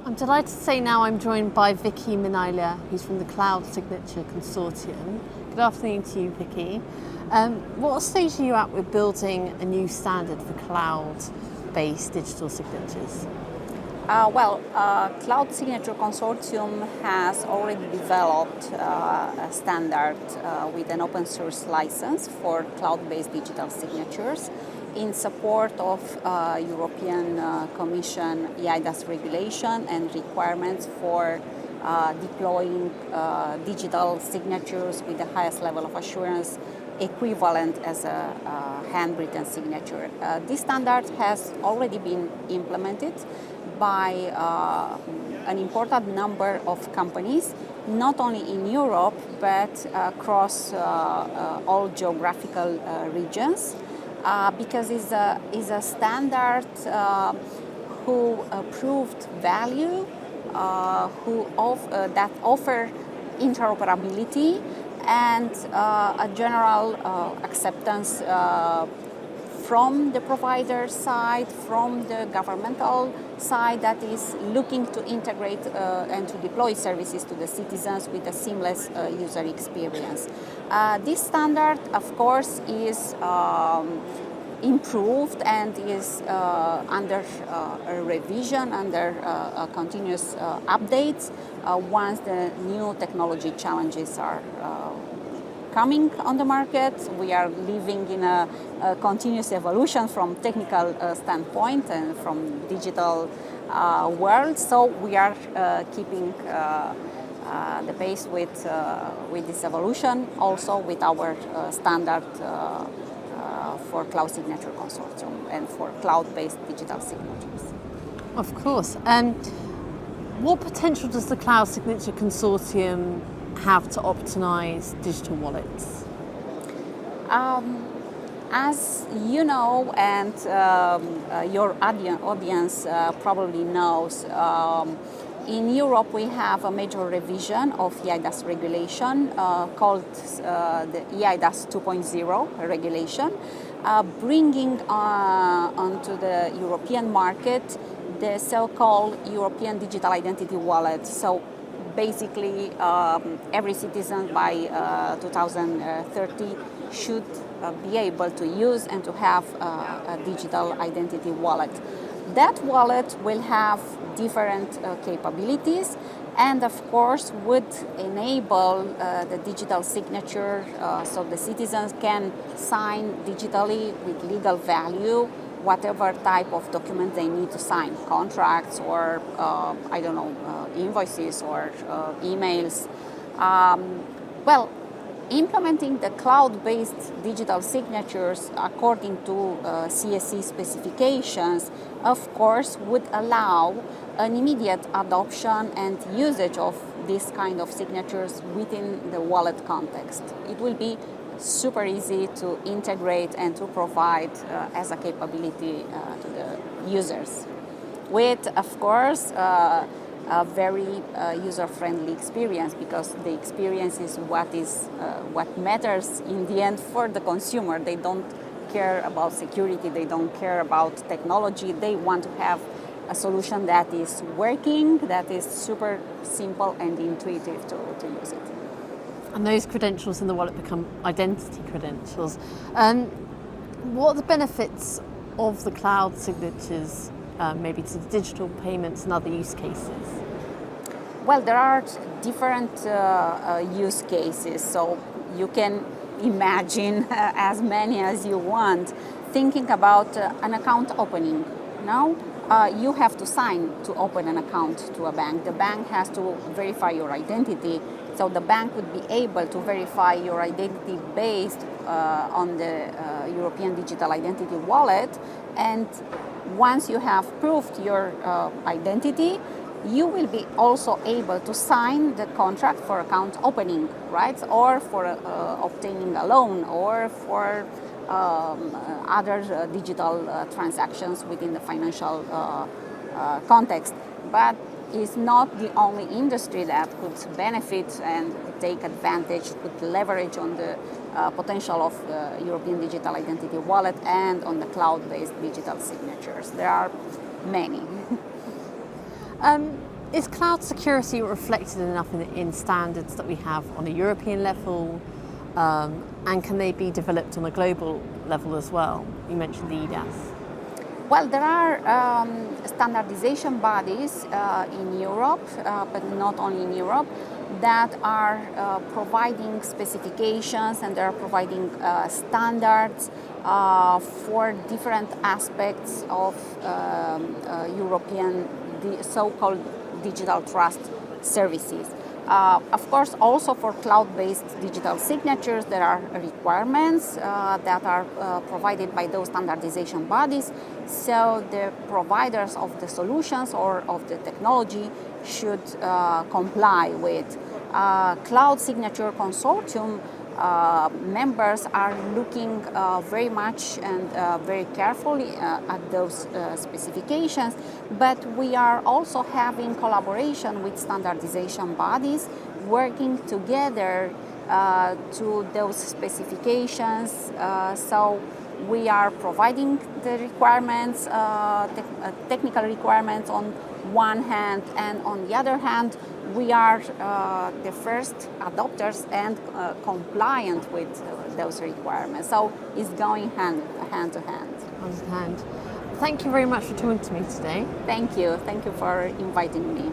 I'm delighted to say now I'm joined by Viky Manaila, who's from the Cloud Signature Consortium. Good afternoon to you, Viky. What stage are you at with building a new standard for cloud-based digital signatures? Cloud Signature Consortium has already developed a standard with an open source license for cloud-based digital signatures in support of European Commission eIDAS regulation and requirements for deploying digital signatures with the highest level of assurance equivalent as a handwritten signature. This standard has already been implemented by an important number of companies, not only in Europe but across all geographical regions, because it's a standard who proved value, that offer interoperability and a general acceptance from the provider side, from the governmental side that is looking to integrate and to deploy services to the citizens with a seamless user experience. This standard, of course, is improved and is under revision, under continuous updates once the new technology challenges are coming on the market. We are living in a continuous evolution from technical standpoint and from digital world. So we are keeping the pace with this evolution, also with our standard for Cloud Signature Consortium and for cloud-based digital signatures. Of course. What potential does the Cloud Signature Consortium have to optimize digital wallets? As you know, and your audience probably knows, in Europe we have a major revision of eIDAS regulation called the eIDAS 2.0 regulation, bringing onto the European market the so-called European Digital Identity Wallet. So basically, every citizen by 2030 should be able to use and to have a digital identity wallet. That wallet will have different capabilities and of course would enable the digital signature so the citizens can sign digitally with legal value whatever type of document they need to sign, contracts or invoices or emails. Implementing the cloud-based digital signatures according to CSC specifications, of course, would allow an immediate adoption and usage of this kind of signatures within the wallet context. It will be super easy to integrate and to provide as a capability to the users, with, of course, a very user-friendly experience, because the experience is what matters in the end for the consumer. They don't care about security, they don't care about technology, they want to have a solution that is working, that is super simple and intuitive to use it. And those credentials in the wallet become identity credentials. What are the benefits of the cloud signatures maybe to digital payments and other use cases? Well, there are different use cases, so you can imagine as many as you want. Thinking about an account opening. Now, you have to sign to open an account to a bank. The bank has to verify your identity, so the bank would be able to verify your identity based on the European Digital Identity Wallet. And once you have proved your identity, you will be also able to sign the contract for account opening, right? Or for obtaining a loan, or for other digital transactions within the financial context. But it's not the only industry that could benefit and take advantage, could leverage on the potential of European Digital Identity Wallet and on the cloud-based digital signatures. There are many. Is cloud security reflected enough in standards that we have on a European level, and can they be developed on a global level as well? You mentioned the EDAS. Well, there are standardization bodies in Europe, but not only in Europe, that are providing specifications and they are providing standards for different aspects of European so-called digital trust services. Of course, also for cloud-based digital signatures, there are requirements that are provided by those standardization bodies. So the providers of the solutions or of the technology should comply with. Cloud Signature Consortium members are looking very much and very carefully at those specifications, but we are also having collaboration with standardization bodies working together to those specifications. So we are providing the requirements, technical requirements on one hand, and on the other hand, we are the first adopters and compliant with those requirements. So it's going hand to hand. Hand in hand. Thank you very much for talking to me today. Thank you for inviting me.